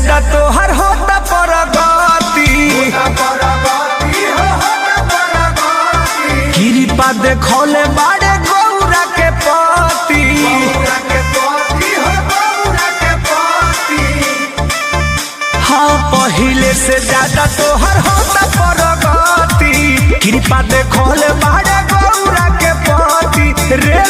ज्यादा तोहर होता परगति। कृपा देखौले बाड़े गौरा के पति। हाँ पहिले से ज्यादा तोहर होता परगति। कृपा देखौले बाड़े गौरा के पति रे।